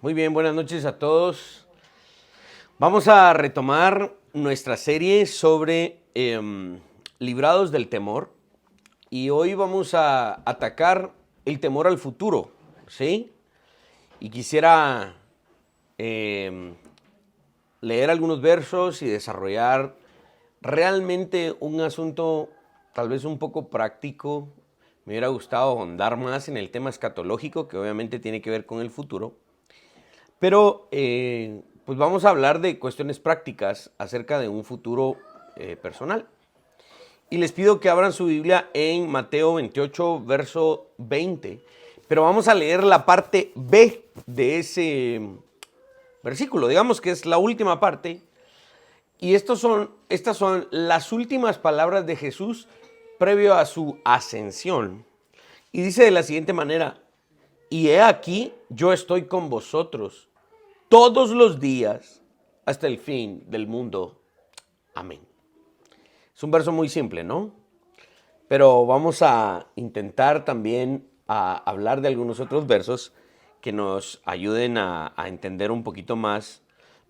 Muy bien, buenas noches a todos. Vamos a retomar nuestra serie sobre librados del temor y hoy vamos a atacar el temor al futuro, ¿sí? Y quisiera leer algunos versos y desarrollar realmente un asunto tal vez un poco práctico. Me hubiera gustado ahondar más en el tema escatológico, que obviamente tiene que ver con el futuro. Pero pues vamos a hablar de cuestiones prácticas acerca de un futuro personal. Y les pido que abran su Biblia en Mateo 28, verso 20. Pero vamos a leer la parte B de ese versículo. Digamos que es la última parte. Y estas son las últimas palabras de Jesús previo a su ascensión. Y dice de la siguiente manera: y he aquí, yo estoy con vosotros todos los días hasta el fin del mundo. Amén. Es un verso muy simple, ¿no? Pero vamos a intentar también a hablar de algunos otros versos que nos ayuden a entender un poquito más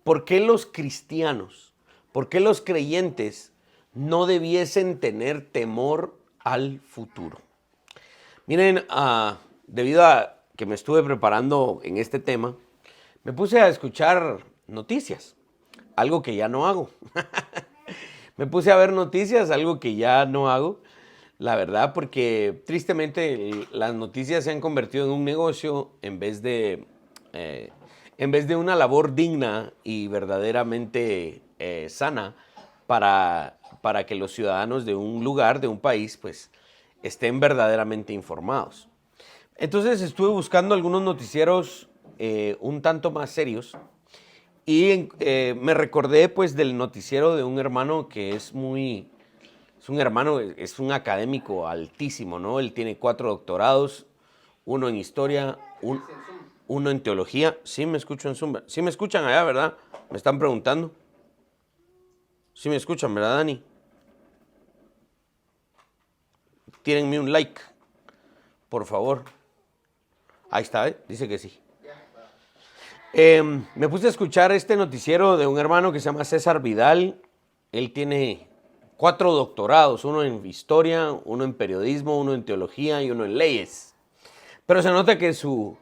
por qué los cristianos, por qué los creyentes no debiesen tener temor al futuro. Miren, debido a que me estuve preparando en este tema, me puse a escuchar noticias, algo que ya no hago. Me puse a ver noticias, algo que ya no hago, la verdad, porque tristemente las noticias se han convertido en un negocio en vez de una labor digna y verdaderamente sana para que los ciudadanos de un lugar, de un país, pues estén verdaderamente informados. Entonces estuve buscando algunos noticieros un tanto más serios y me recordé pues del noticiero de un hermano que es un hermano, es un académico altísimo, ¿no? Él tiene 4 doctorados, uno en historia, uno en teología. Sí me escucho en Zoom, sí me escuchan allá, ¿verdad? Me están preguntando. Sí me escuchan, ¿verdad, Dani? Tírenme un like, por favor. Ahí está, ¿eh? Dice que sí. Me puse a escuchar este noticiero de un hermano que se llama César Vidal. Él tiene 4 doctorados, uno en historia, uno en periodismo, uno en teología y uno en leyes. Pero se nota que su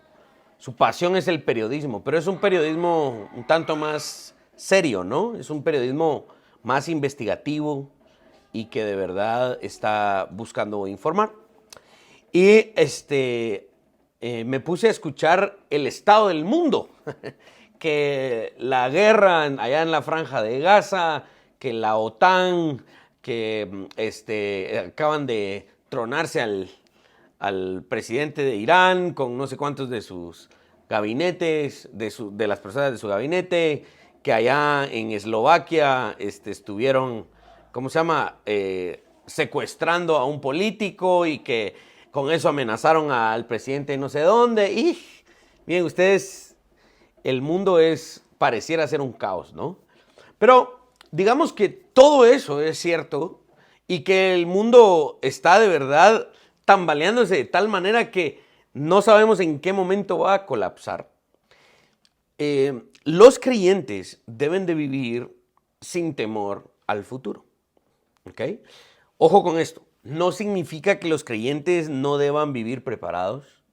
pasión es el periodismo, pero es un periodismo un tanto más serio, ¿no? Es un periodismo más investigativo y que de verdad está buscando informar. Y me puse a escuchar el estado del mundo, que la guerra allá en la Franja de Gaza, que la OTAN, que acaban de tronarse al presidente de Irán con no sé cuántos de sus gabinetes, de las personas de su gabinete, que allá en Eslovaquia estuvieron, ¿cómo se llama?, secuestrando a un político y que con eso amenazaron al presidente no sé dónde. Y bien, ustedes, el mundo pareciera ser un caos, ¿no? Pero digamos que todo eso es cierto y que el mundo está de verdad tambaleándose de tal manera que no sabemos en qué momento va a colapsar. Los creyentes deben de vivir sin temor al futuro. ¿Ok? Ojo con esto. No significa que los creyentes no deban vivir preparados.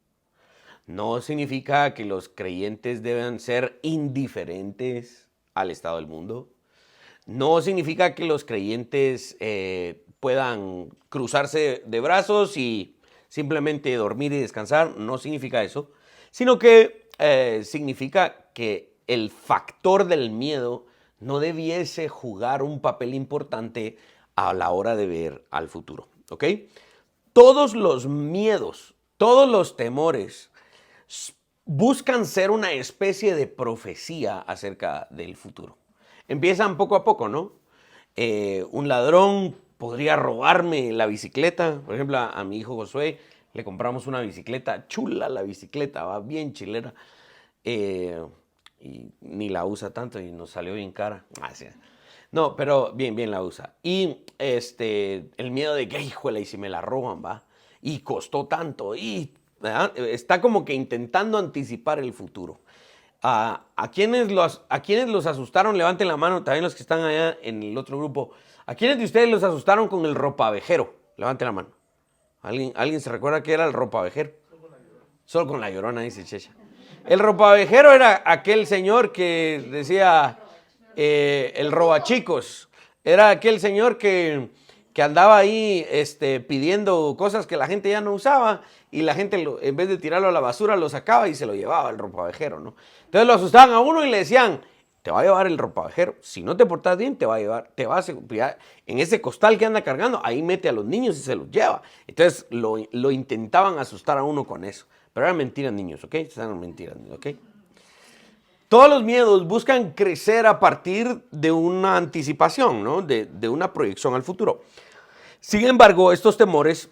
No significa que los creyentes deban ser indiferentes al estado del mundo. No significa que los creyentes puedan cruzarse de brazos y simplemente dormir y descansar. No significa eso. Sino que significa que el factor del miedo no debiese jugar un papel importante a la hora de ver al futuro. ¿Ok? Todos los miedos, todos los temores buscan ser una especie de profecía acerca del futuro. Empiezan poco a poco, ¿no? Un ladrón podría robarme la bicicleta. Por ejemplo, a mi hijo Josué le compramos una bicicleta, chula la bicicleta, va bien chilera. Y ni la usa tanto y nos salió bien cara. No, pero bien la usa. Y el miedo de que, híjole, y si me la roban, va. Y costó tanto, y ¿verdad? Está como que intentando anticipar el futuro. ¿A quiénes los asustaron? Levanten la mano, también los que están allá en el otro grupo. ¿A quiénes de ustedes los asustaron con el ropavejero? Levanten la mano. ¿Alguien se recuerda qué era el ropavejero? Solo con la Llorona, dice Checha. El ropavejero era aquel señor que decía el robachicos. Era aquel señor que andaba ahí pidiendo cosas que la gente ya no usaba y la gente en vez de tirarlo a la basura lo sacaba y se lo llevaba el ropavejero, ¿no? Entonces lo asustaban a uno y le decían, te va a llevar el ropavejero. Si no te portas bien, te va a llevar, en ese costal que anda cargando, ahí mete a los niños y se los lleva. Entonces lo intentaban asustar a uno con eso. Pero eran mentiras, niños, ¿ok? Eran mentiras, ¿ok? Todos los miedos buscan crecer a partir de una anticipación, ¿no? De una proyección al futuro. Sin embargo, estos temores,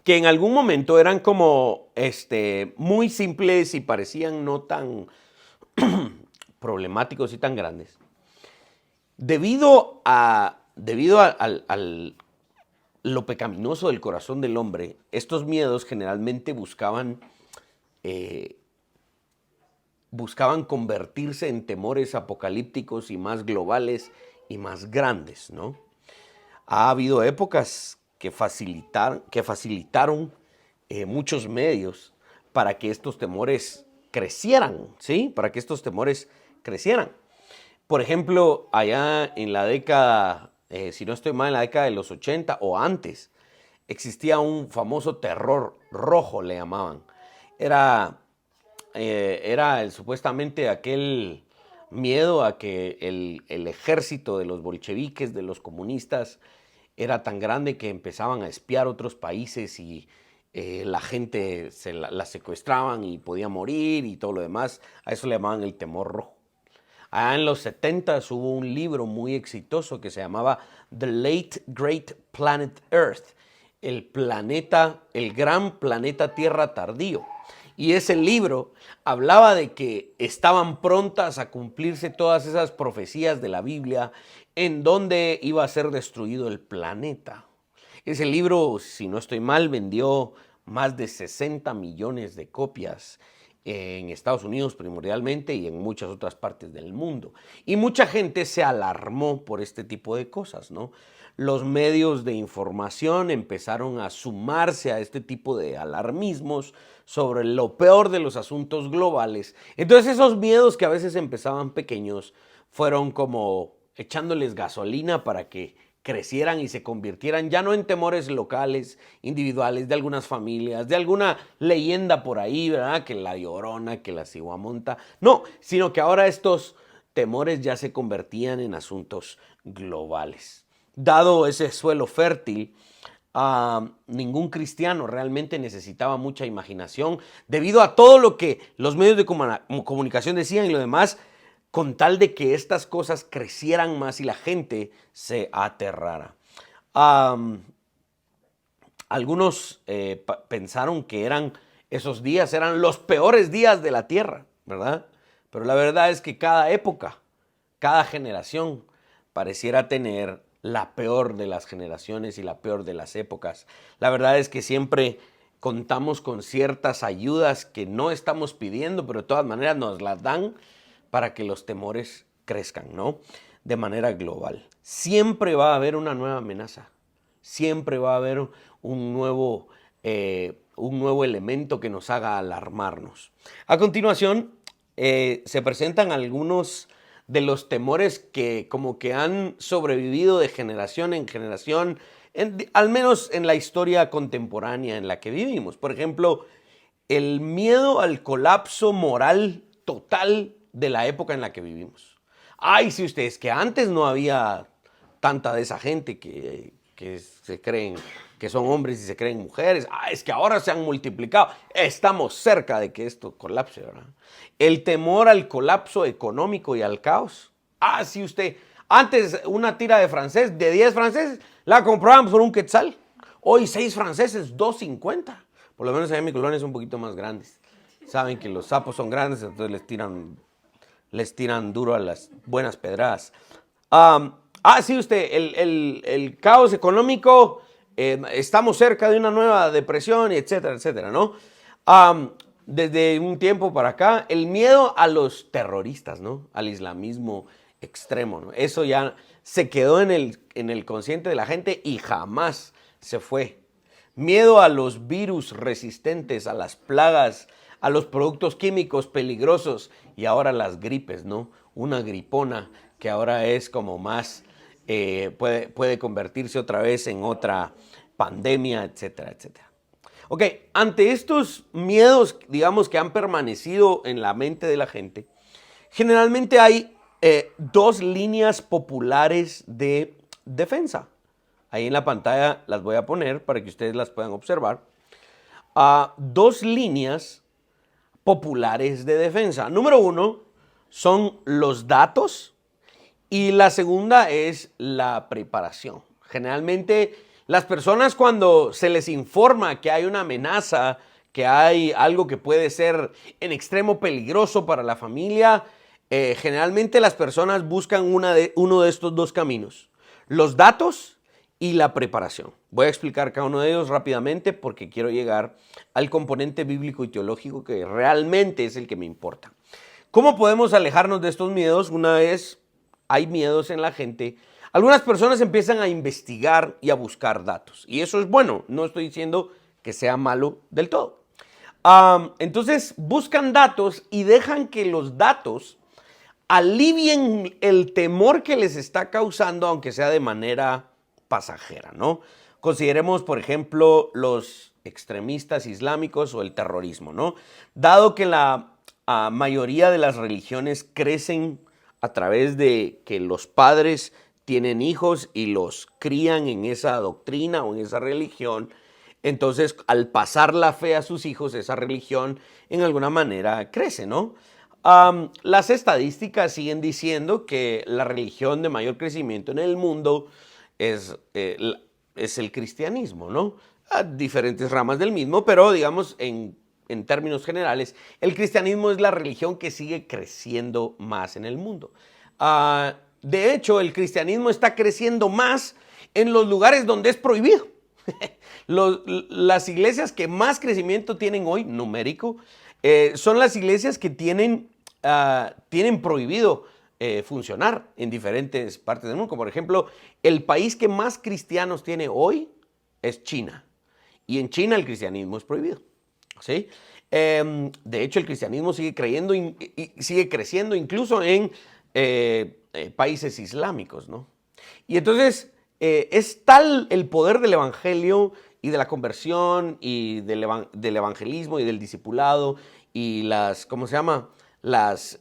que en algún momento eran como muy simples y parecían no tan problemáticos y tan grandes, debido a lo pecaminoso del corazón del hombre, estos miedos generalmente buscaban convertirse en temores apocalípticos y más globales y más grandes, ¿no? Ha habido épocas que facilitaron muchos medios para que estos temores crecieran, ¿sí? Para que estos temores crecieran. Por ejemplo, allá en la década, si no estoy mal, en la década de los 80 o antes, existía un famoso terror rojo, le llamaban. Era supuestamente aquel miedo a que el ejército de los bolcheviques, de los comunistas, era tan grande que empezaban a espiar otros países y la gente la secuestraban y podía morir y todo lo demás. A eso le llamaban el temor rojo. Allá en los 70 hubo un libro muy exitoso que se llamaba The Late Great Planet Earth, el gran planeta Tierra tardío. Y ese libro hablaba de que estaban prontas a cumplirse todas esas profecías de la Biblia en donde iba a ser destruido el planeta. Ese libro, si no estoy mal, vendió más de 60 millones de copias en Estados Unidos primordialmente y en muchas otras partes del mundo. Y mucha gente se alarmó por este tipo de cosas, ¿no? Los medios de información empezaron a sumarse a este tipo de alarmismos sobre lo peor de los asuntos globales. Entonces esos miedos que a veces empezaban pequeños fueron como echándoles gasolina para que crecieran y se convirtieran ya no en temores locales, individuales, de algunas familias, de alguna leyenda por ahí, ¿verdad? Que la Llorona, que la Ciguamonta. No, sino que ahora estos temores ya se convertían en asuntos globales. Dado ese suelo fértil, ningún cristiano realmente necesitaba mucha imaginación debido a todo lo que los medios de comunicación decían y lo demás, con tal de que estas cosas crecieran más y la gente se aterrara. Algunos pensaron que esos días eran los peores días de la tierra, ¿verdad? Pero la verdad es que cada época, cada generación pareciera tener la peor de las generaciones y la peor de las épocas. La verdad es que siempre contamos con ciertas ayudas que no estamos pidiendo, pero de todas maneras nos las dan para que los temores crezcan, ¿no? De manera global. Siempre va a haber una nueva amenaza. Siempre va a haber un nuevo elemento que nos haga alarmarnos. A continuación, se presentan algunos de los temores que como que han sobrevivido de generación en generación, al menos en la historia contemporánea en la que vivimos. Por ejemplo, el miedo al colapso moral total de la época en la que vivimos. Ay, si ustedes, que antes no había tanta de esa gente que se creen que son hombres y se creen mujeres. Es que ahora se han multiplicado. Estamos cerca de que esto colapse, ¿verdad? El temor al colapso económico y al caos. Si usted, antes una tira de francés, de 10 franceses, la compraban por $1. Hoy 6 franceses, $2.50. Por lo menos en mi colonia son un poquito más grandes. Saben que los sapos son grandes, entonces les tiran duro a las buenas pedradas. Sí, usted, el caos económico, estamos cerca de una nueva depresión, etcétera, etcétera, ¿no? desde un tiempo para acá, el miedo a los terroristas, ¿no? Al islamismo extremo, ¿no? Eso ya se quedó en el consciente de la gente y jamás se fue. Miedo a los virus resistentes, a las plagas, a los productos químicos peligrosos y ahora las gripes, ¿no? Una gripona que ahora es como más, puede convertirse otra vez en otra pandemia, etcétera, etcétera. Ok, ante estos miedos, digamos, que han permanecido en la mente de la gente, generalmente hay dos líneas populares de defensa. Ahí en la pantalla las voy a poner para que ustedes las puedan observar. Dos líneas populares de defensa. Número uno son los datos y la segunda es la preparación. Generalmente las personas cuando se les informa que hay una amenaza, que hay algo que puede ser en extremo peligroso para la familia, generalmente las personas buscan uno de estos dos caminos. Los datos y la preparación. Voy a explicar cada uno de ellos rápidamente porque quiero llegar al componente bíblico y teológico que realmente es el que me importa. ¿Cómo podemos alejarnos de estos miedos? Una vez hay miedos en la gente, algunas personas empiezan a investigar y a buscar datos. Y eso es bueno, no estoy diciendo que sea malo del todo. Entonces buscan datos y dejan que los datos alivien el temor que les está causando, aunque sea de manera pasajera, ¿no? Consideremos, por ejemplo, los extremistas islámicos o el terrorismo, ¿no? Dado que la mayoría de las religiones crecen a través de que los padres tienen hijos y los crían en esa doctrina o en esa religión, entonces al pasar la fe a sus hijos, esa religión en alguna manera crece, ¿no? Las estadísticas siguen diciendo que la religión de mayor crecimiento en el mundo es el cristianismo, ¿no? A diferentes ramas del mismo, pero digamos en términos generales, el cristianismo es la religión que sigue creciendo más en el mundo. De hecho, el cristianismo está creciendo más en los lugares donde es prohibido. Las iglesias que más crecimiento tienen hoy, numérico, son las iglesias que tienen prohibido funcionar en diferentes partes del mundo. Como por ejemplo, el país que más cristianos tiene hoy es China. Y en China el cristianismo es prohibido. ¿Sí? De hecho, el cristianismo sigue creciendo incluso en países islámicos, ¿no? Y entonces es tal el poder del evangelio y de la conversión y del evangelismo y del discipulado y las, ¿cómo se llama? Las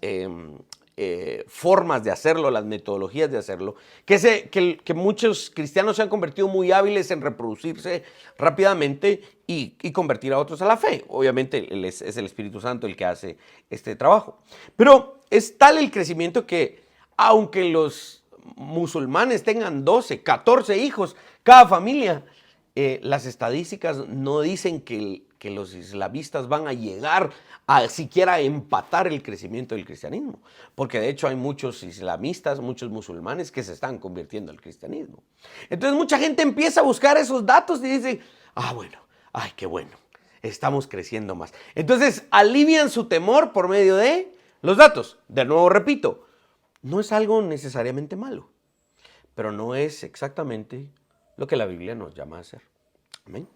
formas de hacerlo, las metodologías de hacerlo, que muchos cristianos se han convertido muy hábiles en reproducirse rápidamente y convertir a otros a la fe. Obviamente es el Espíritu Santo el que hace este trabajo. Pero es tal el crecimiento que aunque los musulmanes tengan 12, 14 hijos cada familia, las estadísticas no dicen que los islamistas van a llegar a siquiera empatar el crecimiento del cristianismo, porque de hecho hay muchos islamistas, muchos musulmanes que se están convirtiendo al cristianismo. Entonces mucha gente empieza a buscar esos datos y dice, bueno, ay, qué bueno, estamos creciendo más. Entonces alivian su temor por medio de los datos. De nuevo repito, no es algo necesariamente malo, pero no es exactamente lo que la Biblia nos llama a hacer. Amén.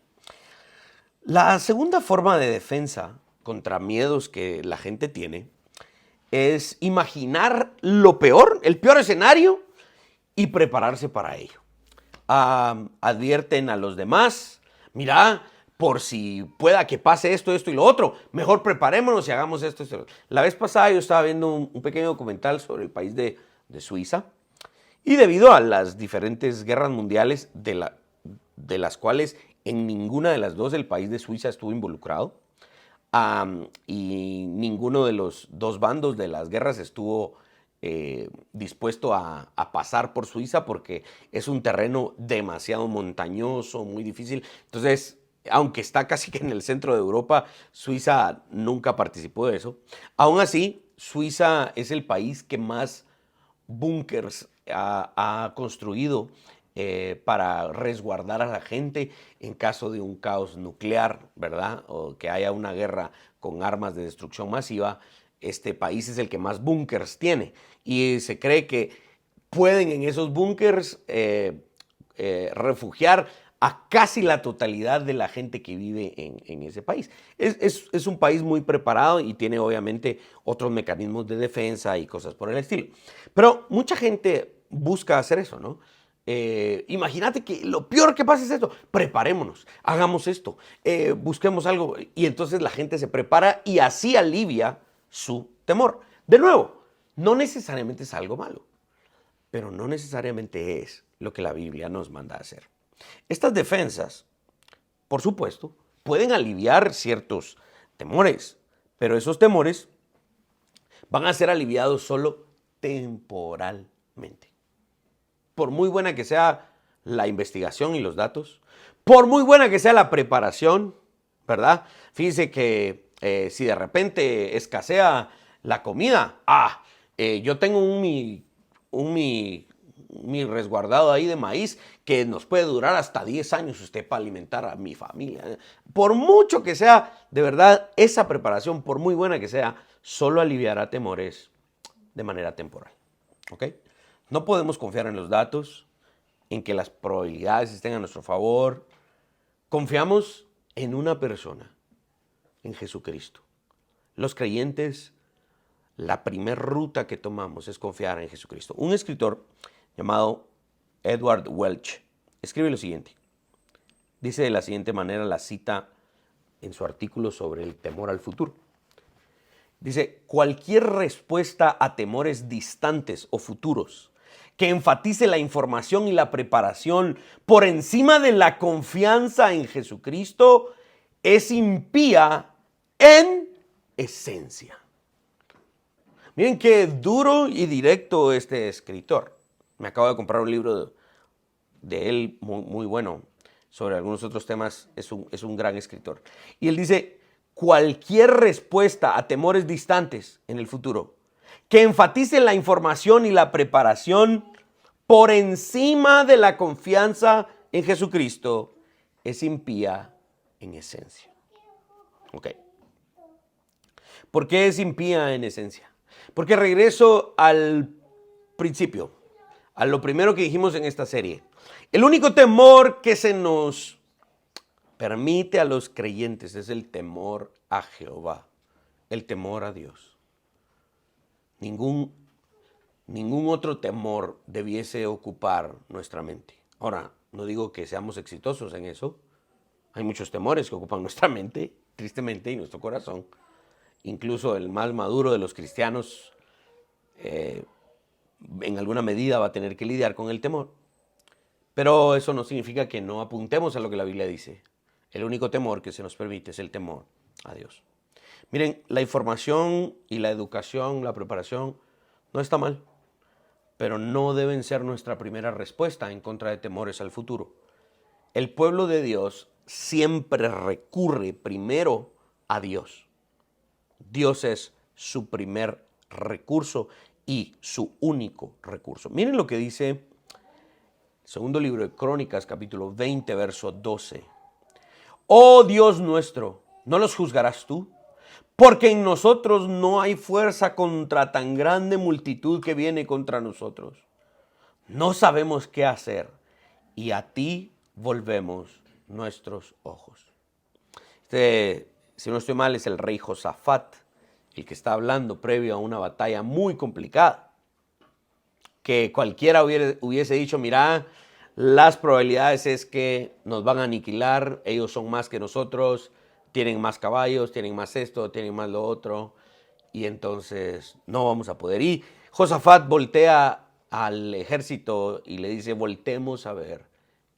La segunda forma de defensa contra miedos que la gente tiene es imaginar lo peor, el peor escenario y prepararse para ello. Advierten a los demás, mira, por si pueda que pase esto, esto y lo otro, mejor preparémonos y hagamos esto, esto. La vez pasada yo estaba viendo un pequeño documental sobre el país de Suiza y debido a las diferentes guerras mundiales de las cuales en ninguna de las dos el país de Suiza estuvo involucrado y ninguno de los dos bandos de las guerras estuvo dispuesto a pasar por Suiza porque es un terreno demasiado montañoso, muy difícil. Entonces, aunque está casi que en el centro de Europa, Suiza nunca participó de eso. Aún así, Suiza es el país que más búnkers ha construido para resguardar a la gente en caso de un caos nuclear, ¿verdad? O que haya una guerra con armas de destrucción masiva. Este país es el que más búnkers tiene y se cree que pueden en esos búnkers refugiar a casi la totalidad de la gente que vive en ese país. Es un país muy preparado y tiene obviamente otros mecanismos de defensa y cosas por el estilo. Pero mucha gente busca hacer eso, ¿no? Imagínate que lo peor que pasa es esto. Preparémonos, hagamos esto, busquemos algo. Y entonces la gente se prepara y así alivia su temor. De nuevo, no necesariamente es algo malo, pero no necesariamente es lo que la Biblia nos manda a hacer. Estas defensas, por supuesto, pueden aliviar ciertos temores, pero esos temores van a ser aliviados solo temporalmente. Por muy buena que sea la investigación y los datos, por muy buena que sea la preparación, ¿verdad? Fíjese que si de repente escasea la comida, yo tengo mi resguardado ahí de maíz que nos puede durar hasta 10 años usted para alimentar a mi familia. Por mucho que sea, de verdad, esa preparación, por muy buena que sea, solo aliviará temores de manera temporal. ¿Ok? No podemos confiar en los datos, en que las probabilidades estén a nuestro favor. Confiamos en una persona, en Jesucristo. Los creyentes, la primera ruta que tomamos es confiar en Jesucristo. Un escritor llamado Edward Welch escribe lo siguiente. Dice de la siguiente manera la cita en su artículo sobre el temor al futuro. Dice, cualquier respuesta a temores distantes o futuros que enfatice la información y la preparación por encima de la confianza en Jesucristo es impía en esencia. Miren qué duro y directo este escritor. Me acabo de comprar un libro de él muy bueno sobre algunos otros temas. Es un gran escritor. Y él dice, cualquier respuesta a temores distantes en el futuro que enfatice la información y la preparación por encima de la confianza en Jesucristo es impía en esencia. Ok. ¿Por qué es impía en esencia? Porque regreso al principio, a lo primero que dijimos en esta serie. El único temor que se nos permite a los creyentes es el temor a Jehová, el temor a Dios. Ningún otro temor debiese ocupar nuestra mente. Ahora, no digo que seamos exitosos en eso. Hay muchos temores que ocupan nuestra mente, tristemente, y nuestro corazón. Incluso el más maduro de los cristianos, en alguna medida va a tener que lidiar con el temor. Pero eso no significa que no apuntemos a lo que la Biblia dice. El único temor que se nos permite es el temor a Dios. Miren, la información y la educación, la preparación, no está mal, pero no deben ser nuestra primera respuesta en contra de temores al futuro. El pueblo de Dios siempre recurre primero a Dios. Dios es su primer recurso y su único recurso. Miren lo que dice el segundo libro de Crónicas, capítulo 20, verso 12. Oh Dios nuestro, ¿no los juzgarás tú? Porque en nosotros no hay fuerza contra tan grande multitud que viene contra nosotros. No sabemos qué hacer y a ti volvemos nuestros ojos. Si no estoy mal, es el rey Josafat, el que está hablando previo a una batalla muy complicada. Que cualquiera hubiese dicho, mira, las probabilidades es que nos van a aniquilar, ellos son más que nosotros, tienen más caballos, tienen más esto, tienen más lo otro, y entonces no vamos a poder. Y Josafat voltea al ejército y le dice, voltemos a ver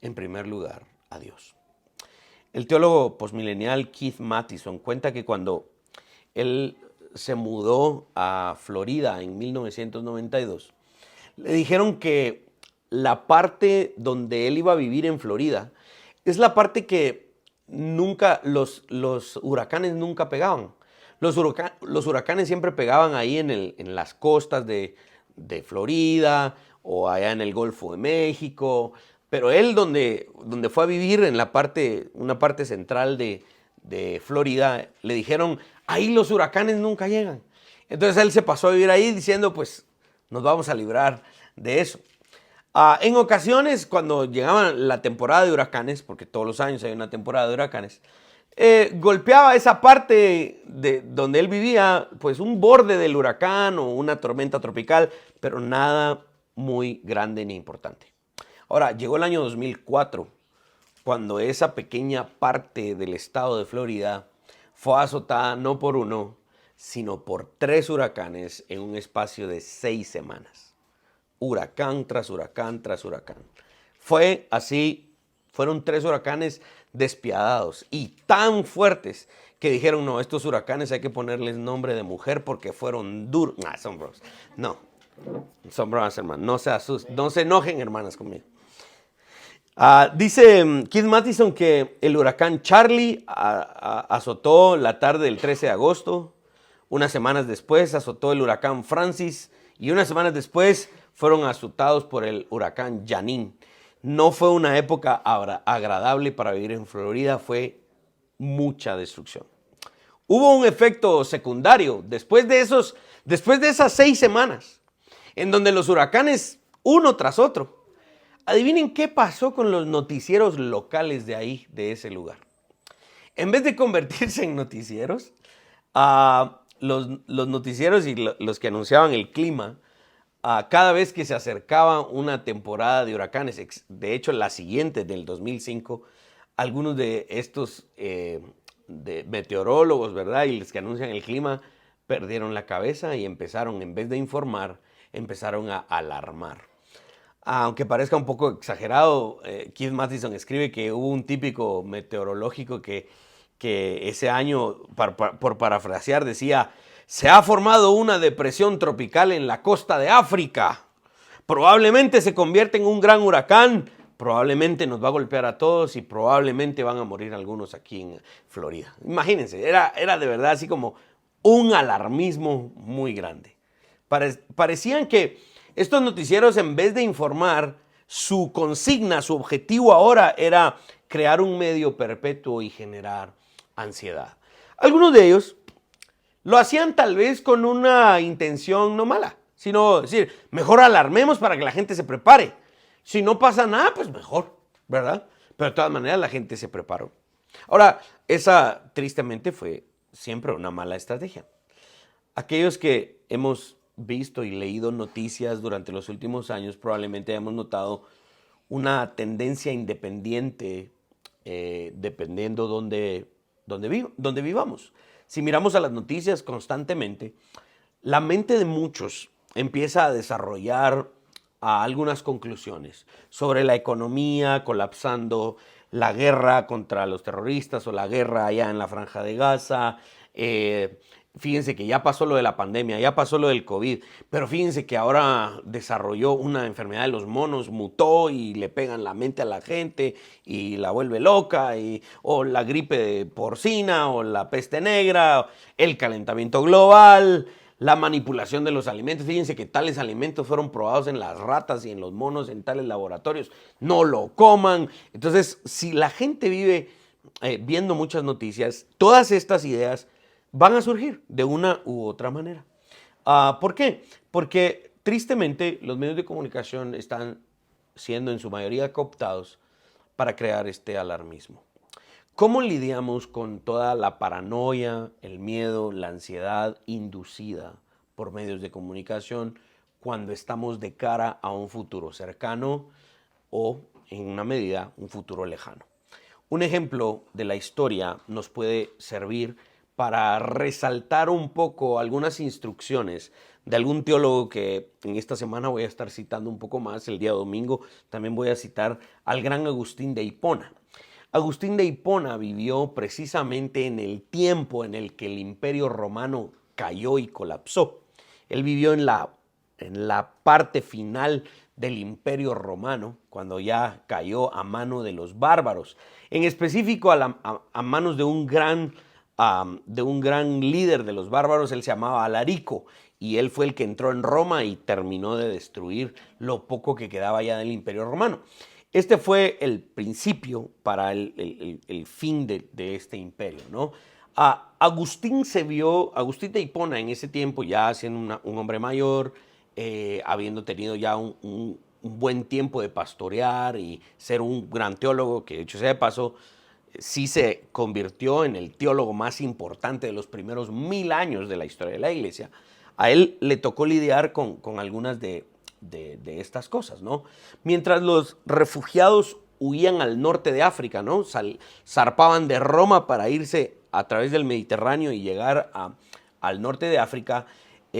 en primer lugar a Dios. El teólogo postmilenial Keith Mattison cuenta que cuando él se mudó a Florida en 1992, le dijeron que la parte donde él iba a vivir en Florida es la parte que nunca los huracanes nunca pegaban. Los huracanes siempre pegaban ahí en las costas de Florida o allá en el Golfo de México, Pero él donde fue a vivir en una parte central de Florida, le dijeron, ahí los huracanes nunca llegan. Entonces él se pasó a vivir ahí diciendo, pues nos vamos a librar de eso. En ocasiones, cuando llegaba la temporada de huracanes, porque todos los años hay una temporada de huracanes, golpeaba esa parte de donde él vivía, pues un borde del huracán o una tormenta tropical, pero nada muy grande ni importante. Ahora, llegó el año 2004, cuando esa pequeña parte del estado de Florida fue azotada no por uno, sino por 3 huracanes en un espacio de 6 semanas. Huracán tras huracán tras huracán. Fue así, fueron 3 huracanes despiadados y tan fuertes que dijeron, no, estos huracanes hay que ponerles nombre de mujer porque fueron duros. Nah, son bros. No, son bromas, hermanos. No se asusten, no se enojen, hermanas, conmigo. Dice Keith Mattison que el huracán Charlie azotó la tarde del 13 de agosto. Unas semanas después azotó el huracán Francis y unas semanas después fueron azotados por el huracán Janine. No fue una época agradable para vivir en Florida, fue mucha destrucción. Hubo un efecto secundario después de esas 6 semanas, en donde los huracanes, uno tras otro. Adivinen qué pasó con los noticieros locales de ahí, de ese lugar. En vez de convertirse en noticieros, los noticieros y los que anunciaban el clima, cada vez que se acercaba una temporada de huracanes, de hecho la siguiente del 2005, algunos de estos de meteorólogos, ¿verdad? Y los que anuncian el clima perdieron la cabeza y empezaron, en vez de informar, empezaron a alarmar. Aunque parezca un poco exagerado, Keith Mattison escribe que hubo un típico meteorológico que ese año, por parafrasear, decía: se ha formado una depresión tropical en la costa de África. Probablemente se convierte en un gran huracán. Probablemente nos va a golpear a todos y probablemente van a morir algunos aquí en Florida. Imagínense, era de verdad así como un alarmismo muy grande. Parecían que estos noticieros, en vez de informar, su consigna, su objetivo ahora era crear un medio perpetuo y generar ansiedad. Algunos de ellos lo hacían tal vez con una intención no mala, sino decir, mejor alarmemos para que la gente se prepare. Si no pasa nada, pues mejor, ¿verdad? Pero de todas maneras la gente se preparó. Ahora, esa tristemente fue siempre una mala estrategia. Aquellos que hemos visto y leído noticias durante los últimos años probablemente hayamos notado una tendencia independiente dependiendo donde vivamos. Si miramos a las noticias constantemente, la mente de muchos empieza a desarrollar algunas conclusiones sobre la economía colapsando, la guerra contra los terroristas o la guerra allá en la Franja de Gaza. Fíjense que ya pasó lo de la pandemia, ya pasó lo del COVID, pero fíjense que ahora desarrolló una enfermedad de los monos, mutó y le pegan la mente a la gente y la vuelve loca, o la gripe porcina, o la peste negra, el calentamiento global, la manipulación de los alimentos. Fíjense que tales alimentos fueron probados en las ratas y en los monos en tales laboratorios. No lo coman. Entonces, si la gente vive viendo muchas noticias, todas estas ideas van a surgir de una u otra manera. ¿Por qué? Porque tristemente los medios de comunicación están siendo en su mayoría cooptados para crear este alarmismo. ¿Cómo lidiamos con toda la paranoia, el miedo, la ansiedad inducida por medios de comunicación cuando estamos de cara a un futuro cercano o, en una medida, un futuro lejano? Un ejemplo de la historia nos puede servir para resaltar un poco algunas instrucciones de algún teólogo que en esta semana voy a estar citando un poco más. El día domingo también voy a citar al gran Agustín de Hipona. Agustín de Hipona vivió precisamente en el tiempo en el que el Imperio Romano cayó y colapsó. Él vivió en la parte final del Imperio Romano, cuando ya cayó a mano de los bárbaros, en específico a manos de un gran líder de los bárbaros. Él se llamaba Alarico y él fue el que entró en Roma y terminó de destruir lo poco que quedaba ya del Imperio Romano. Este fue el principio para el fin de este imperio, ¿no? Agustín de Hipona en ese tiempo, ya siendo un hombre mayor, habiendo tenido ya un buen tiempo de pastorear y ser un gran teólogo, que de hecho sea de paso, sí se convirtió en el teólogo más importante de los primeros 1000 años de la historia de la iglesia. A él le tocó lidiar con algunas de estas cosas, ¿no? Mientras los refugiados huían al norte de África, ¿no? Zarpaban de Roma para irse a través del Mediterráneo y llegar al norte de África.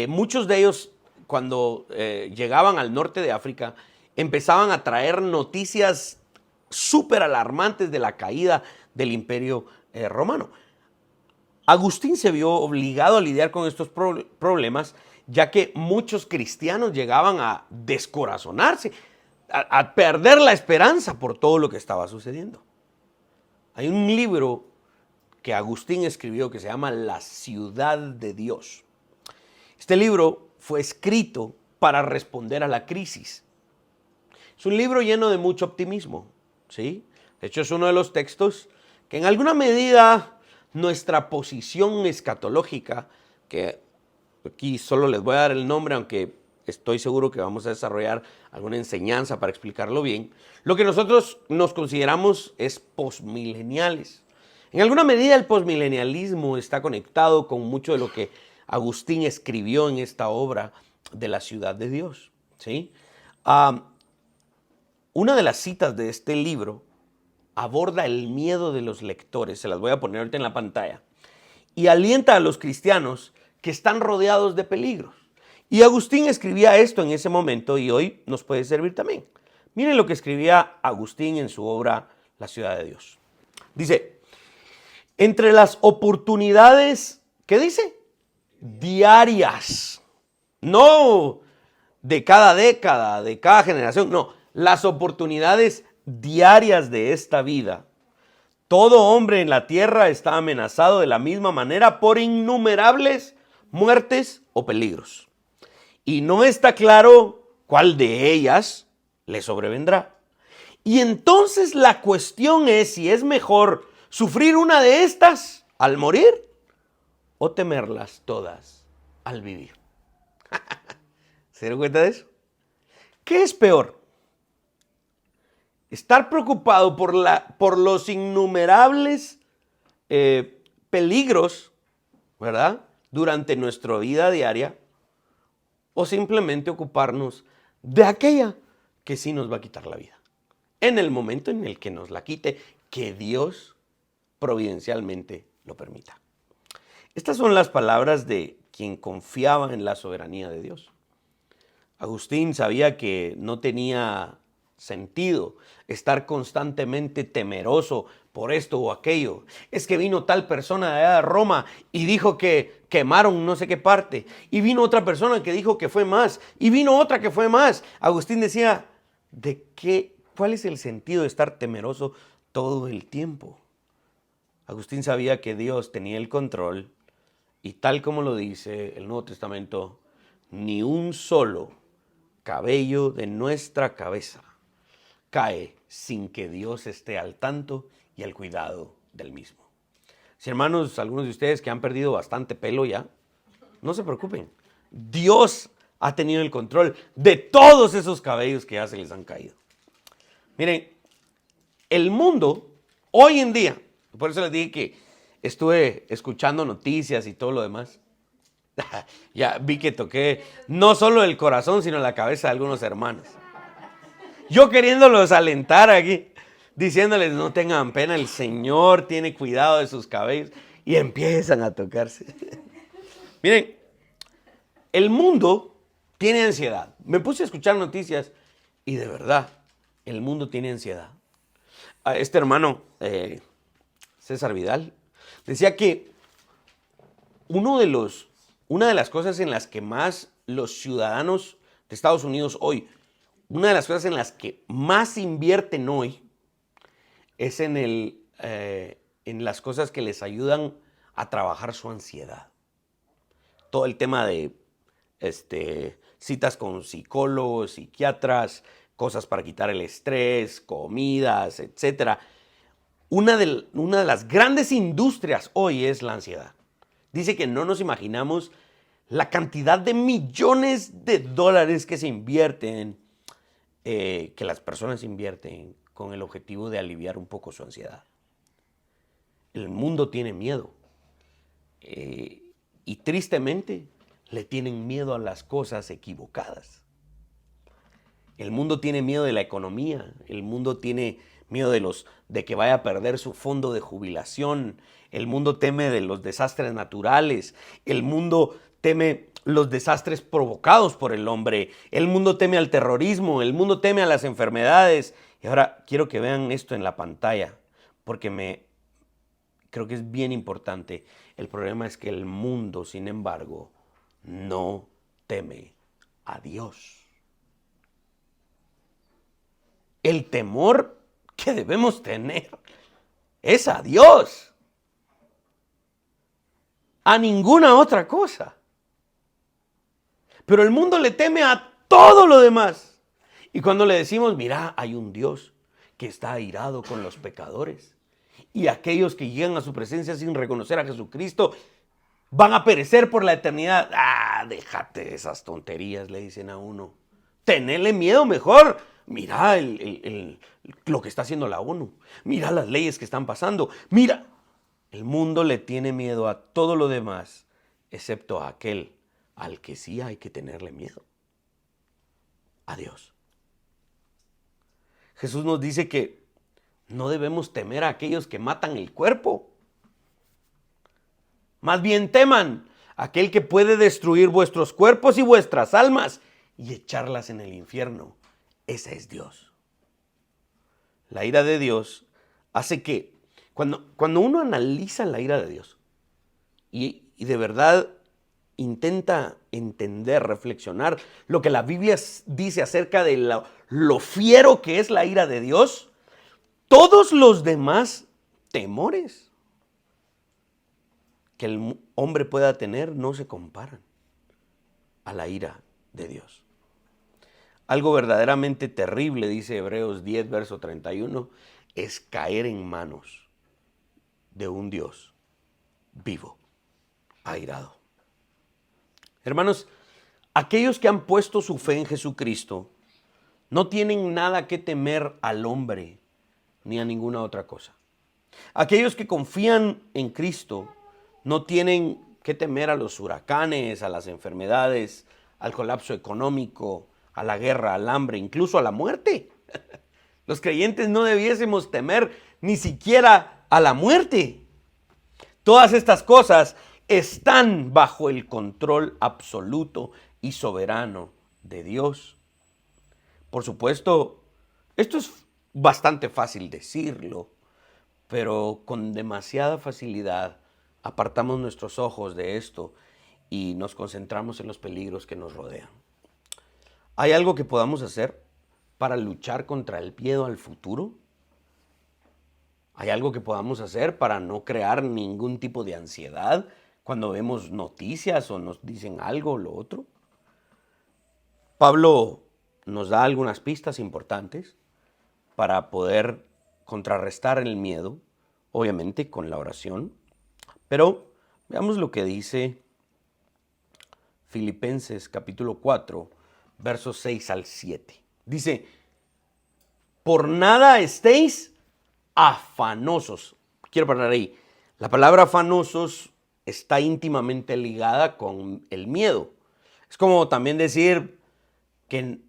Muchos de ellos, cuando llegaban al norte de África, empezaban a traer noticias súper alarmantes de la caída del Imperio Romano. Agustín se vio obligado a lidiar con estos problemas, ya que muchos cristianos llegaban a descorazonarse, a perder la esperanza por todo lo que estaba sucediendo. Hay un libro que Agustín escribió que se llama La ciudad de Dios. Este libro fue escrito para responder a la crisis. Es un libro lleno de mucho optimismo, ¿sí? De hecho, es uno de los textos que en alguna medida nuestra posición escatológica, que aquí solo les voy a dar el nombre, aunque estoy seguro que vamos a desarrollar alguna enseñanza para explicarlo bien, lo que nosotros nos consideramos es posmileniales. En alguna medida el posmilenialismo está conectado con mucho de lo que Agustín escribió en esta obra de la ciudad de Dios, ¿sí? Una de las citas de este libro aborda el miedo de los lectores, se las voy a poner ahorita en la pantalla, y alienta a los cristianos que están rodeados de peligros. Y Agustín escribía esto en ese momento y hoy nos puede servir también. Miren lo que escribía Agustín en su obra La ciudad de Dios. Dice, entre las oportunidades, ¿qué dice? Diarias, no de cada década, de cada generación, no, las oportunidades diarias de esta vida. Todo hombre en la tierra está amenazado de la misma manera por innumerables muertes o peligros. Y no está claro cuál de ellas le sobrevendrá. Y entonces la cuestión es si es mejor sufrir una de estas al morir o temerlas todas al vivir. ¿Se dieron cuenta de eso? ¿Qué es peor? Estar preocupado por los innumerables peligros, ¿verdad? Durante nuestra vida diaria, o simplemente ocuparnos de aquella que sí nos va a quitar la vida. En el momento en el que nos la quite, que Dios providencialmente lo permita. Estas son las palabras de quien confiaba en la soberanía de Dios. Agustín sabía que no tenía sentido estar constantemente temeroso por esto o aquello. Es que vino tal persona de allá de Roma y dijo que quemaron no sé qué parte. Y vino otra persona que dijo que fue más. Y vino otra que fue más. Agustín decía, ¿cuál es el sentido de estar temeroso todo el tiempo? Agustín sabía que Dios tenía el control y tal como lo dice el Nuevo Testamento, ni un solo cabello de nuestra cabeza cae sin que Dios esté al tanto y al cuidado del mismo. Si hermanos, algunos de ustedes que han perdido bastante pelo ya, no se preocupen. Dios ha tenido el control de todos esos cabellos que ya se les han caído. Miren, el mundo hoy en día, por eso les dije que estuve escuchando noticias y todo lo demás. Ya vi que toqué no solo el corazón, sino la cabeza de algunos hermanos. Yo queriéndolos alentar aquí, diciéndoles no tengan pena, el Señor tiene cuidado de sus cabellos. Y empiezan a tocarse. Miren, el mundo tiene ansiedad. Me puse a escuchar noticias y de verdad, el mundo tiene ansiedad. Este hermano, César Vidal, decía que una de las cosas en las que más los ciudadanos de Estados Unidos hoy, una de las cosas en las que más invierten hoy es en las cosas que les ayudan a trabajar su ansiedad. Todo el tema de citas con psicólogos, psiquiatras, cosas para quitar el estrés, comidas, etcétera. Una de las grandes industrias hoy es la ansiedad. Dice que no nos imaginamos la cantidad de millones de dólares que se invierten, que las personas invierten con el objetivo de aliviar un poco su ansiedad. El mundo tiene miedo. Y tristemente le tienen miedo a las cosas equivocadas. El mundo tiene miedo de la economía, el mundo tiene miedo de que vaya a perder su fondo de jubilación, el mundo teme de los desastres naturales, el mundo teme los desastres provocados por el hombre, el mundo teme al terrorismo, el mundo teme a las enfermedades. Y ahora quiero que vean esto en la pantalla, porque creo que es bien importante. El problema es que el mundo, sin embargo, no teme a Dios. El temor que debemos tener es a Dios, a ninguna otra cosa. Pero el mundo le teme a todo lo demás. Y cuando le decimos, mira, hay un Dios que está airado con los pecadores, y aquellos que llegan a su presencia sin reconocer a Jesucristo van a perecer por la eternidad. Déjate de esas tonterías, le dicen a uno. Tenele miedo mejor. Mira lo que está haciendo la ONU. Mira las leyes que están pasando. Mira, el mundo le tiene miedo a todo lo demás, excepto a aquel al que sí hay que tenerle miedo. A Dios. Jesús nos dice que no debemos temer a aquellos que matan el cuerpo. Más bien teman a aquel que puede destruir vuestros cuerpos y vuestras almas y echarlas en el infierno. Ese es Dios. La ira de Dios hace que, cuando uno analiza la ira de Dios y de verdad intenta entender, reflexionar lo que la Biblia dice acerca de lo fiero que es la ira de Dios, todos los demás temores que el hombre pueda tener no se comparan a la ira de Dios. Algo verdaderamente terrible, dice Hebreos 10, verso 31, es caer en manos de un Dios vivo, airado. Hermanos, aquellos que han puesto su fe en Jesucristo no tienen nada que temer al hombre ni a ninguna otra cosa. Aquellos que confían en Cristo no tienen que temer a los huracanes, a las enfermedades, al colapso económico, a la guerra, al hambre, incluso a la muerte. Los creyentes no debiésemos temer ni siquiera a la muerte. Todas estas cosas están bajo el control absoluto y soberano de Dios. Por supuesto, esto es bastante fácil decirlo, pero con demasiada facilidad apartamos nuestros ojos de esto y nos concentramos en los peligros que nos rodean. ¿Hay algo que podamos hacer para luchar contra el miedo al futuro? ¿Hay algo que podamos hacer para no crear ningún tipo de ansiedad cuando vemos noticias o nos dicen algo o lo otro? Pablo nos da algunas pistas importantes para poder contrarrestar el miedo, obviamente con la oración. Pero veamos lo que dice Filipenses capítulo 4, versos 6 al 7. Dice, por nada estéis afanosos. Quiero parar ahí. La palabra afanosos está íntimamente ligada con el miedo. Es como también decir que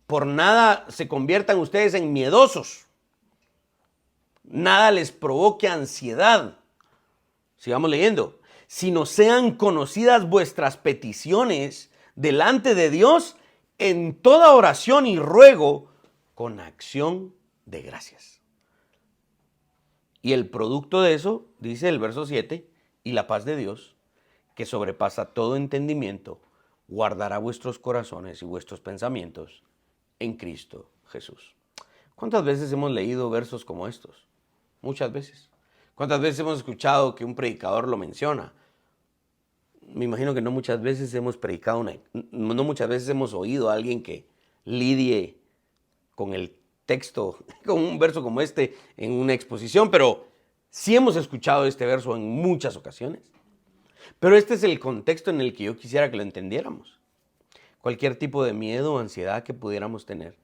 por nada se conviertan ustedes en miedosos. Nada les provoque ansiedad. Sigamos leyendo. Sino sean conocidas vuestras peticiones delante de Dios en toda oración y ruego con acción de gracias. Y el producto de eso, dice el verso 7, y la paz de Dios, que sobrepasa todo entendimiento, guardará vuestros corazones y vuestros pensamientos en Cristo Jesús. ¿Cuántas veces hemos leído versos como estos? Muchas veces. ¿Cuántas veces hemos escuchado que un predicador lo menciona? Me imagino que no muchas veces hemos predicado no muchas veces hemos oído a alguien que lidie con el texto, con un verso como este en una exposición, pero sí hemos escuchado este verso en muchas ocasiones. Pero este es el contexto en el que yo quisiera que lo entendiéramos. Cualquier tipo de miedo o ansiedad que pudiéramos tener.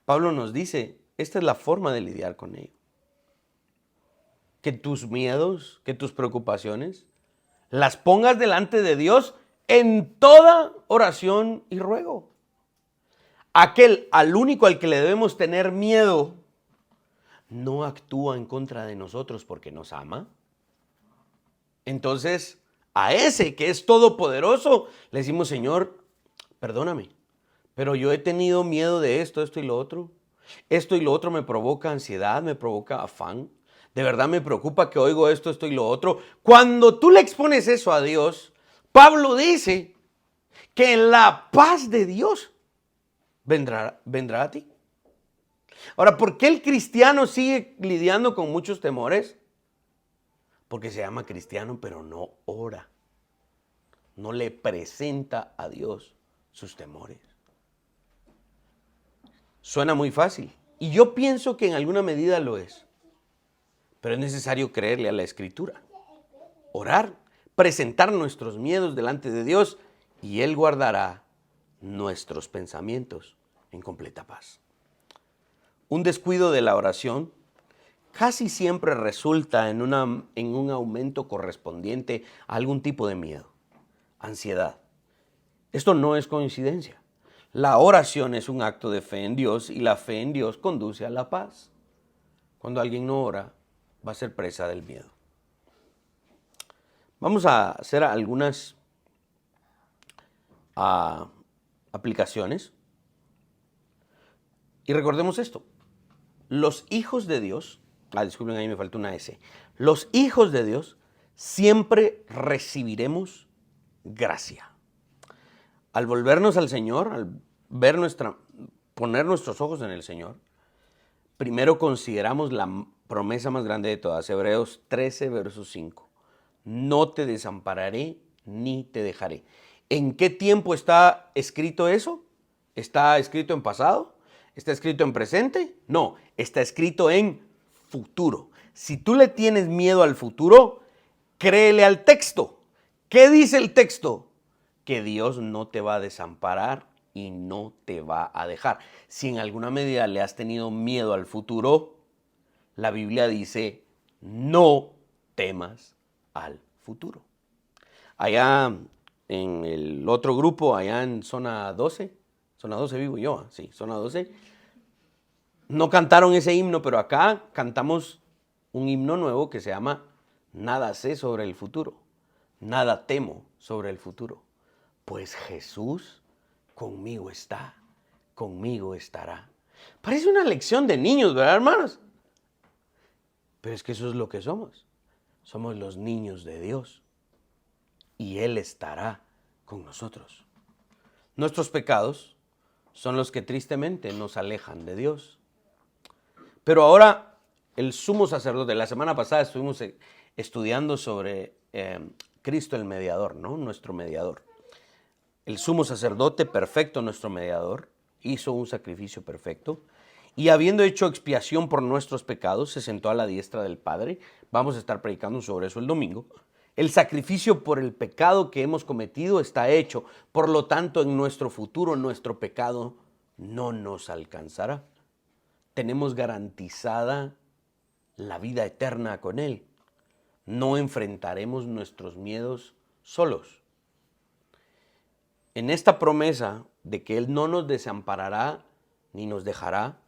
Pablo nos dice, esta es la forma de lidiar con ello. Que tus miedos, que tus preocupaciones, las pongas delante de Dios en toda oración y ruego. Al único al que le debemos tener miedo, no actúa en contra de nosotros porque nos ama. Entonces, a ese que es todopoderoso, le decimos, Señor, perdóname, pero yo he tenido miedo de esto y lo otro. Esto y lo otro me provoca ansiedad, me provoca afán. De verdad me preocupa que oigo esto y lo otro. Cuando tú le expones eso a Dios, Pablo dice que la paz de Dios vendrá a ti. Ahora, ¿por qué el cristiano sigue lidiando con muchos temores? Porque se llama cristiano, pero no ora. No le presenta a Dios sus temores. Suena muy fácil. Y yo pienso que en alguna medida lo es. Pero es necesario creerle a la Escritura. Orar, presentar nuestros miedos delante de Dios y Él guardará nuestros pensamientos en completa paz. Un descuido de la oración casi siempre resulta en un aumento correspondiente a algún tipo de miedo, ansiedad. Esto no es coincidencia. La oración es un acto de fe en Dios y la fe en Dios conduce a la paz. Cuando alguien no ora, va a ser presa del miedo. Vamos a hacer algunas aplicaciones. Y recordemos esto. Los hijos de Dios, disculpen, ahí me faltó una S. Los hijos de Dios siempre recibiremos gracia. Al volvernos al Señor, al poner nuestros ojos en el Señor, primero consideramos la promesa más grande de todas, Hebreos 13, verso 5. No te desampararé ni te dejaré. ¿En qué tiempo está escrito eso? ¿Está escrito en pasado? ¿Está escrito en presente? No, está escrito en futuro. Si tú le tienes miedo al futuro, créele al texto. ¿Qué dice el texto? Que Dios no te va a desamparar y no te va a dejar. Si en alguna medida le has tenido miedo al futuro, la Biblia dice, no temas al futuro. Allá en el otro grupo, allá en zona 12 vivo yo, sí, zona 12, no cantaron ese himno, pero acá cantamos un himno nuevo que se llama Nada sé sobre el futuro, nada temo sobre el futuro, pues Jesús conmigo está, conmigo estará. Parece una lección de niños, ¿verdad, hermanos? Pero es que eso es lo que somos. Somos los niños de Dios y Él estará con nosotros. Nuestros pecados son los que tristemente nos alejan de Dios. Pero ahora el sumo sacerdote, la semana pasada estuvimos estudiando sobre Cristo el mediador, ¿no? Nuestro mediador. El sumo sacerdote perfecto, nuestro mediador, hizo un sacrificio perfecto y habiendo hecho expiación por nuestros pecados, se sentó a la diestra del Padre. Vamos a estar predicando sobre eso el domingo. El sacrificio por el pecado que hemos cometido está hecho. Por lo tanto, en nuestro futuro, nuestro pecado no nos alcanzará. Tenemos garantizada la vida eterna con Él. No enfrentaremos nuestros miedos solos. En esta promesa de que Él no nos desamparará ni nos dejará,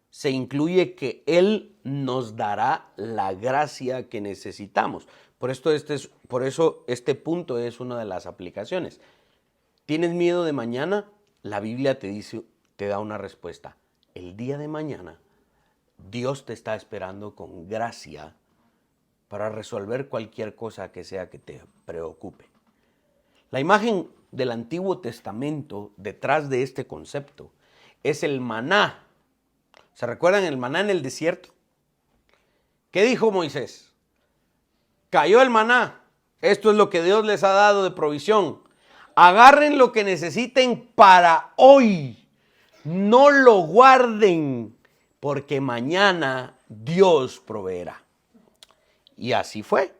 se incluye que Él nos dará la gracia que necesitamos. Por eso este punto es una de las aplicaciones. ¿Tienes miedo de mañana? La Biblia te da una respuesta. El día de mañana, Dios te está esperando con gracia para resolver cualquier cosa que sea que te preocupe. La imagen del Antiguo Testamento detrás de este concepto es el maná. ¿Se recuerdan el maná en el desierto? ¿Qué dijo Moisés? Cayó el maná. Esto es lo que Dios les ha dado de provisión. Agarren lo que necesiten para hoy. no lo guarden, porque mañana Dios proveerá. Y así fue,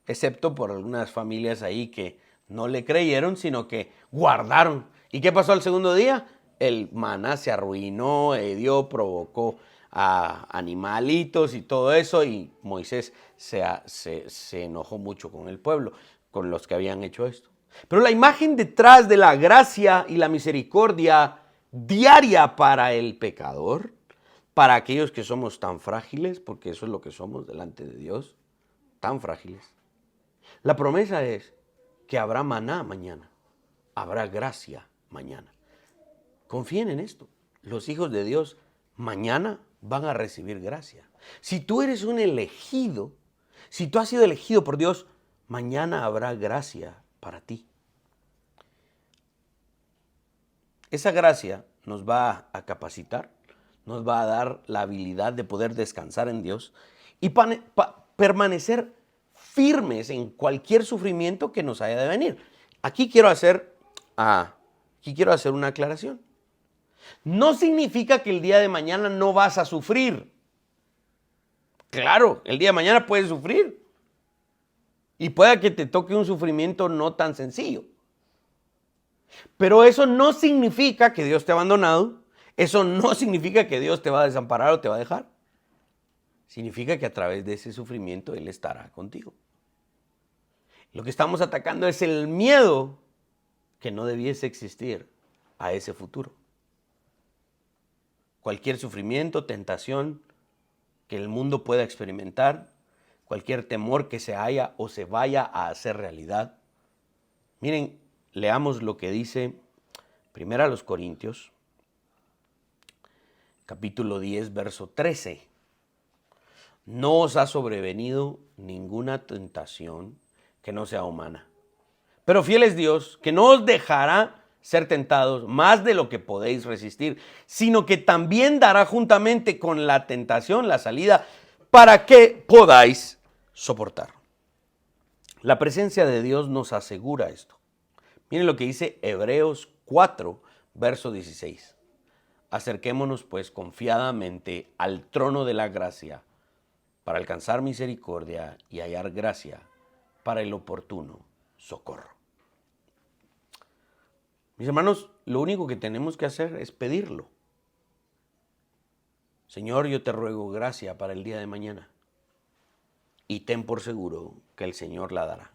excepto por algunas familias ahí que no le creyeron, sino que guardaron. ¿Y qué pasó al segundo día? El maná se arruinó, Dios provocó a animalitos y todo eso, y Moisés se enojó mucho con el pueblo, con los que habían hecho esto. Pero la imagen detrás de la gracia y la misericordia diaria para el pecador, para aquellos que somos tan frágiles, porque eso es lo que somos delante de Dios, tan frágiles. La promesa es que habrá maná mañana, habrá gracia mañana. Confíen en esto. Los hijos de Dios mañana van a recibir gracia. Si tú eres un elegido, si tú has sido elegido por Dios, mañana habrá gracia para ti. Esa gracia nos va a capacitar, nos va a dar la habilidad de poder descansar en Dios y permanecer firmes en cualquier sufrimiento que nos haya de venir. Aquí quiero hacer una aclaración. No significa que el día de mañana no vas a sufrir. Claro, el día de mañana puedes sufrir. Y pueda que te toque un sufrimiento no tan sencillo. Pero eso no significa que Dios te ha abandonado. Eso no significa que Dios te va a desamparar o te va a dejar. Significa que a través de ese sufrimiento Él estará contigo. Lo que estamos atacando es el miedo que no debiese existir a ese futuro. Cualquier sufrimiento, tentación que el mundo pueda experimentar, cualquier temor que se haya o se vaya a hacer realidad. Miren, leamos lo que dice 1 Corintios, capítulo 10, verso 13. No os ha sobrevenido ninguna tentación que no sea humana. Pero fiel es Dios, que no os dejará ser tentados más de lo que podéis resistir, sino que también dará juntamente con la tentación la salida para que podáis soportar. La presencia de Dios nos asegura esto. Miren lo que dice Hebreos 4, verso 16. Acerquémonos pues confiadamente al trono de la gracia para alcanzar misericordia y hallar gracia para el oportuno socorro. Mis hermanos, lo único que tenemos que hacer es pedirlo. Señor, yo te ruego gracia para el día de mañana. Y ten por seguro que el Señor la dará.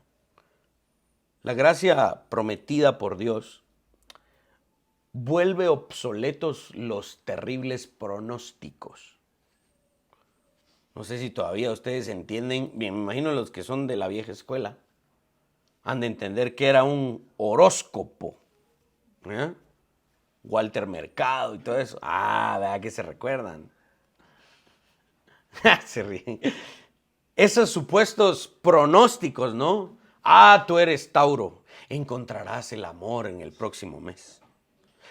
La gracia prometida por Dios vuelve obsoletos los terribles pronósticos. No sé si todavía ustedes entienden, bien, me imagino los que son de la vieja escuela, han de entender que era un horóscopo. ¿Eh? Walter Mercado y todo eso. ¿Verdad que se recuerdan? Se ríen. Esos supuestos pronósticos, ¿no? Tú eres Tauro, encontrarás el amor en el próximo mes.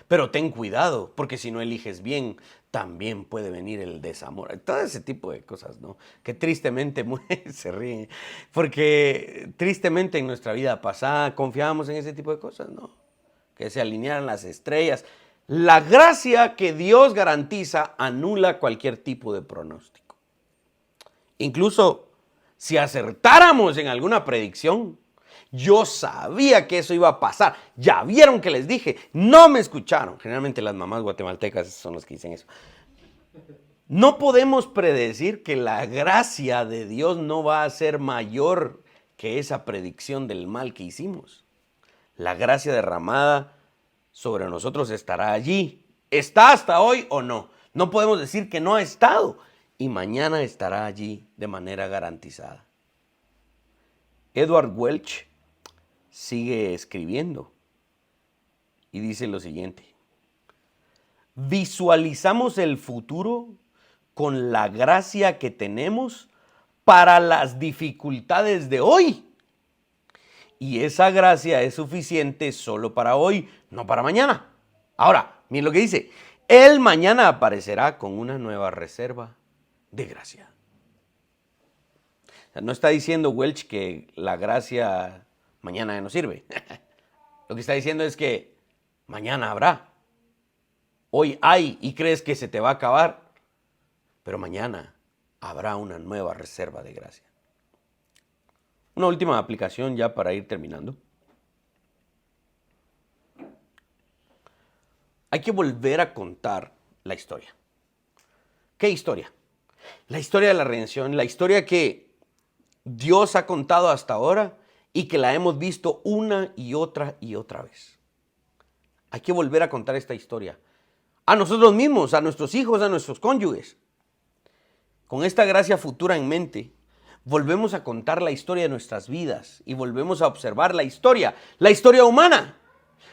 Pero ten cuidado, porque si no eliges bien, también puede venir el desamor. Todo ese tipo de cosas, ¿no? Que tristemente se ríen. Porque tristemente en nuestra vida pasada confiábamos en ese tipo de cosas, ¿no? Que se alinearan las estrellas. La gracia que Dios garantiza anula cualquier tipo de pronóstico. Incluso si acertáramos en alguna predicción, yo sabía que eso iba a pasar. Ya vieron que les dije, no me escucharon. Generalmente las mamás guatemaltecas son las que dicen eso. No podemos predecir que la gracia de Dios no va a ser mayor que esa predicción del mal que hicimos. La gracia derramada sobre nosotros estará allí. ¿Está hasta hoy o no? No podemos decir que no ha estado. Y mañana estará allí de manera garantizada. Edward Welch sigue escribiendo y dice lo siguiente. Visualizamos el futuro con la gracia que tenemos para las dificultades de hoy. Y esa gracia es suficiente solo para hoy, no para mañana. Ahora, miren lo que dice. Él mañana aparecerá con una nueva reserva de gracia. O sea, no está diciendo Welch que la gracia mañana ya no sirve. Lo que está diciendo es que mañana habrá. Hoy hay y crees que se te va a acabar, pero mañana habrá una nueva reserva de gracia. Una última aplicación ya para ir terminando. Hay que volver a contar la historia. ¿Qué historia? La historia de la redención, la historia que Dios ha contado hasta ahora y que la hemos visto una y otra vez. Hay que volver a contar esta historia. A nosotros mismos, a nuestros hijos, a nuestros cónyuges. Con esta gracia futura en mente, volvemos a contar la historia de nuestras vidas y volvemos a observar la historia humana.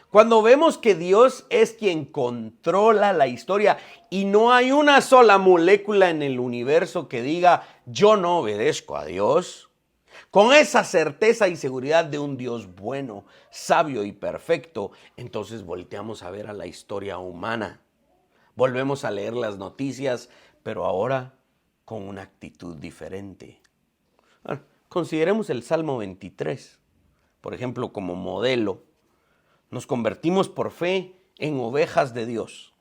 Cuando vemos que Dios es quien controla la historia y no hay una sola molécula en el universo que diga, yo no obedezco a Dios, con esa certeza y seguridad de un Dios bueno, sabio y perfecto, entonces volteamos a ver a la historia humana. Volvemos a leer las noticias, pero ahora con una actitud diferente. Consideremos el Salmo 23, por ejemplo, como modelo. Nos convertimos por fe en ovejas de Dios.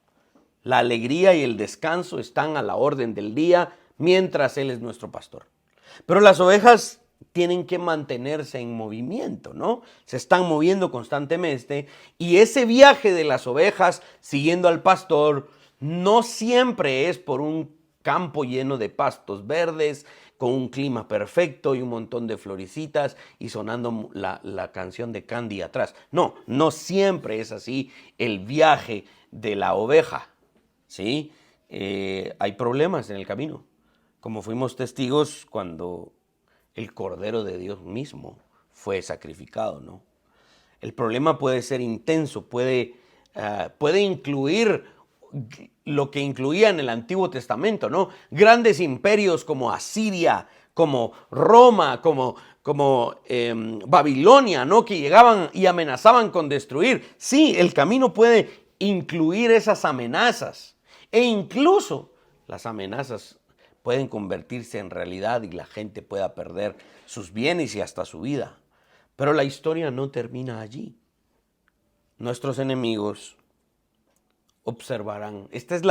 La alegría y el descanso están a la orden del día mientras Él es nuestro pastor. Pero las ovejas tienen que mantenerse en movimiento, ¿no? Se están moviendo constantemente y ese viaje de las ovejas siguiendo al pastor no siempre es por un campo lleno de pastos verdes, con un clima perfecto y un montón de florecitas y sonando la canción de Candy atrás. No, no siempre es así el viaje de la oveja, ¿sí? Hay problemas en el camino, como fuimos testigos cuando el Cordero de Dios mismo fue sacrificado, ¿no? El problema puede ser intenso, puede incluir lo que incluía en el Antiguo Testamento, ¿no? Grandes imperios como Asiria, como Roma, como Babilonia, ¿no? Que llegaban y amenazaban con destruir. Sí, el camino puede incluir esas amenazas e incluso las amenazas pueden convertirse en realidad y la gente pueda perder sus bienes y hasta su vida. Pero la historia no termina allí. Nuestros enemigos observarán. Esta es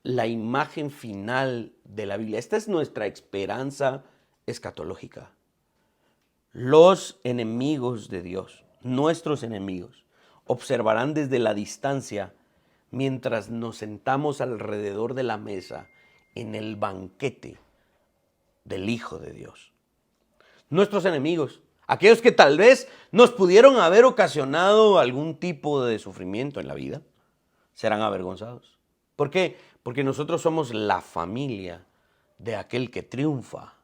la imagen final de la Biblia. Esta es nuestra esperanza escatológica. Los enemigos de Dios, nuestros enemigos, observarán desde la distancia mientras nos sentamos alrededor de la mesa en el banquete del Hijo de Dios. Nuestros enemigos, aquellos que tal vez nos pudieron haber ocasionado algún tipo de sufrimiento en la vida, serán avergonzados. ¿Por qué? Porque nosotros somos la familia de aquel que triunfa.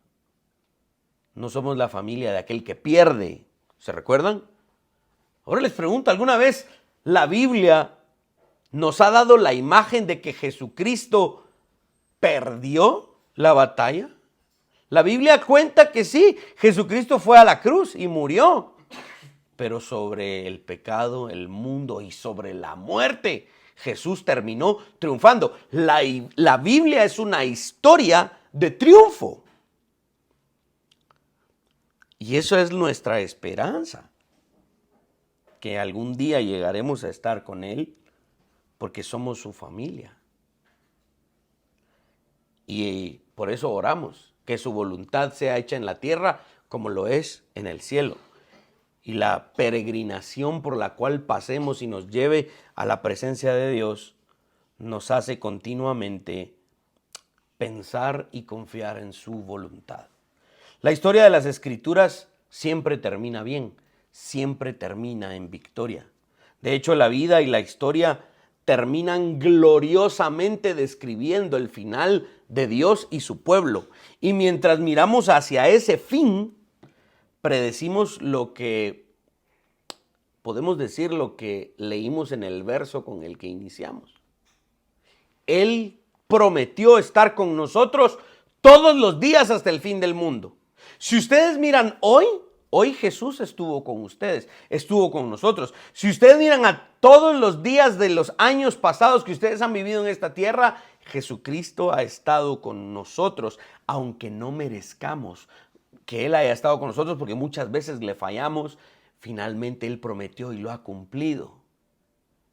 No somos la familia de aquel que pierde. ¿Se recuerdan? Ahora les pregunto, ¿alguna vez la Biblia nos ha dado la imagen de que Jesucristo perdió la batalla? La Biblia cuenta que sí, Jesucristo fue a la cruz y murió, pero sobre el pecado, el mundo y sobre la muerte, Jesús terminó triunfando. La Biblia es una historia de triunfo. Y eso es nuestra esperanza, que algún día llegaremos a estar con Él porque somos su familia. Y por eso oramos, que su voluntad sea hecha en la tierra como lo es en el cielo. Y la peregrinación por la cual pasemos y nos lleve a la presencia de Dios nos hace continuamente pensar y confiar en su voluntad. La historia de las Escrituras siempre termina bien, siempre termina en victoria. De hecho, la vida y la historia terminan gloriosamente describiendo el final de Dios y su pueblo. Y mientras miramos hacia ese fin, predecimos podemos decir lo que leímos en el verso con el que iniciamos. Él prometió estar con nosotros todos los días hasta el fin del mundo. Si ustedes miran hoy Jesús estuvo con ustedes, estuvo con nosotros. Si ustedes miran a todos los días de los años pasados que ustedes han vivido en esta tierra, Jesucristo ha estado con nosotros, aunque no merezcamos que Él haya estado con nosotros, porque muchas veces le fallamos. Finalmente Él prometió y lo ha cumplido.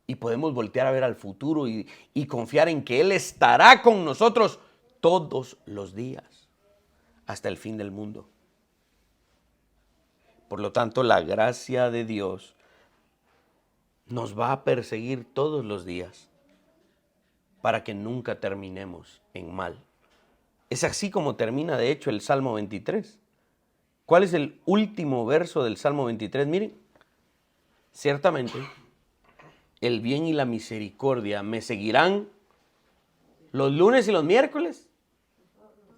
y podemos voltear a ver al futuro y confiar en que Él estará con nosotros todos los días, hasta el fin del mundo. Por lo tanto, la gracia de Dios nos va a perseguir todos los días para que nunca terminemos en mal. Es así como termina, de hecho, el Salmo 23. ¿Cuál es el último verso del Salmo 23? Miren, ciertamente el bien y la misericordia me seguirán los lunes y los miércoles,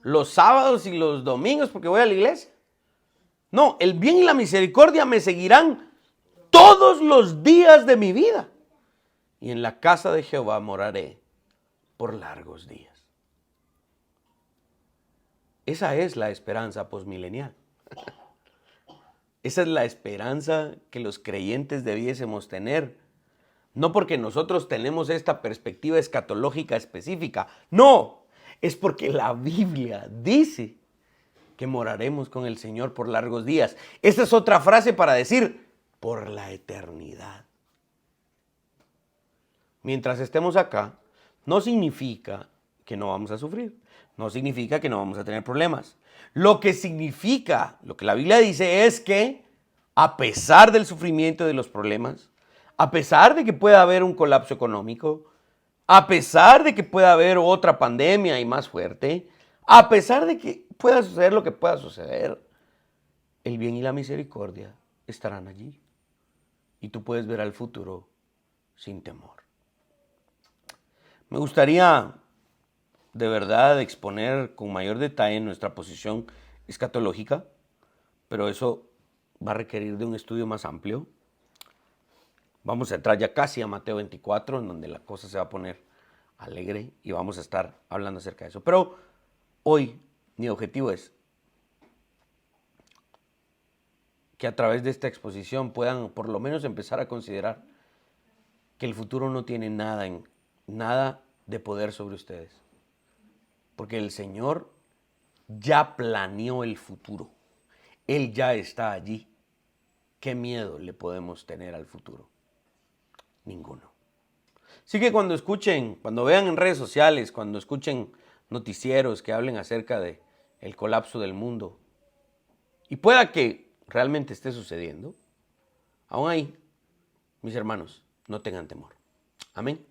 los sábados y los domingos porque voy a la iglesia. No, el bien y la misericordia me seguirán todos los días de mi vida. Y en la casa de Jehová moraré por largos días. Esa es la esperanza posmilenial. Esa es la esperanza que los creyentes debiésemos tener. No porque nosotros tenemos esta perspectiva escatológica específica. No, es porque la Biblia dice que moraremos con el Señor por largos días. Esta es otra frase para decir por la eternidad. Mientras estemos acá, no significa que no vamos a sufrir. No significa que no vamos a tener problemas. Lo que significa, lo que la Biblia dice es que a pesar del sufrimiento y de los problemas, a pesar de que pueda haber un colapso económico, a pesar de que pueda haber otra pandemia y más fuerte, a pesar de que pueda suceder lo que pueda suceder, el bien y la misericordia estarán allí. Y tú puedes ver al futuro sin temor. Me gustaría de verdad exponer con mayor detalle nuestra posición escatológica, pero eso va a requerir de un estudio más amplio. Vamos a entrar ya casi a Mateo 24, en donde la cosa se va a poner alegre y vamos a estar hablando acerca de eso. Pero hoy mi objetivo es que a través de esta exposición puedan por lo menos empezar a considerar que el futuro no tiene nada de poder sobre ustedes. Porque el Señor ya planeó el futuro. Él ya está allí. ¿Qué miedo le podemos tener al futuro? Ninguno. Así que cuando vean en redes sociales, cuando escuchen noticieros que hablen acerca de el colapso del mundo, y pueda que realmente esté sucediendo, aún ahí, mis hermanos, no tengan temor. Amén.